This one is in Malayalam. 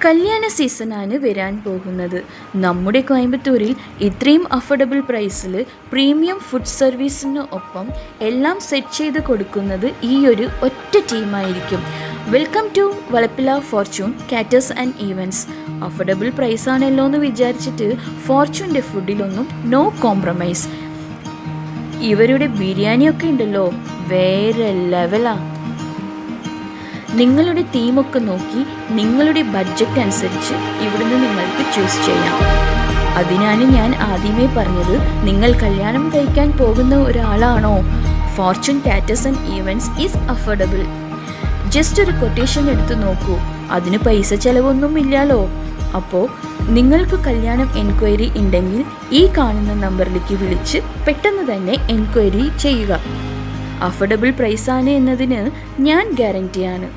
കല്യാണ സീസണാണ് വരാൻ പോകുന്നത്. നമ്മുടെ കോയമ്പത്തൂരിൽ ഇത്രയും അഫോർഡബിൾ പ്രൈസിൽ പ്രീമിയം ഫുഡ് സർവീസിന് ഒപ്പം എല്ലാം സെറ്റ് ചെയ്ത് കൊടുക്കുന്നത് ഈ ഒരു ഒറ്റ ടീമായിരിക്കും. Welcome to Valappila fortune caterers and events. Affordable പ്രൈസാണല്ലോ എന്ന് വിചാരിച്ചിട്ട് ഫോർച്യൂണിൻ്റെ ഫുഡിലൊന്നും നോ കോംപ്രമൈസ്. ഇവരുടെ ബിരിയാണിയൊക്കെ ഉണ്ടല്ലോ, വേറെ ലെവലാണ്. നിങ്ങളുടെ തീമൊക്കെ നോക്കി നിങ്ങളുടെ ബഡ്ജറ്റ് അനുസരിച്ച് ഇവിടുന്ന് നിങ്ങൾക്ക് ചൂസ് ചെയ്യാം. അതിനാണ് ഞാൻ ആദ്യമേ പറഞ്ഞത്, നിങ്ങൾ കല്യാണം കഴിക്കാൻ പോകുന്ന ഒരാളാണോ, fortune caterers and events is affordable. Just ഒരു കൊട്ടേഷൻ എടുത്ത് നോക്കൂ, അതിന് പൈസ ചിലവൊന്നും ഇല്ലല്ലോ. അപ്പോൾ നിങ്ങൾക്ക് കല്യാണം എൻക്വയറി ഉണ്ടെങ്കിൽ ഈ കാണുന്ന നമ്പറിലേക്ക് വിളിച്ച് പെട്ടെന്ന് തന്നെ എൻക്വയറി ചെയ്യുക. അഫോർഡബിൾ പ്രൈസാണ് എന്നതിന് ഞാൻ ഗ്യാരണ്ടിയാണ്.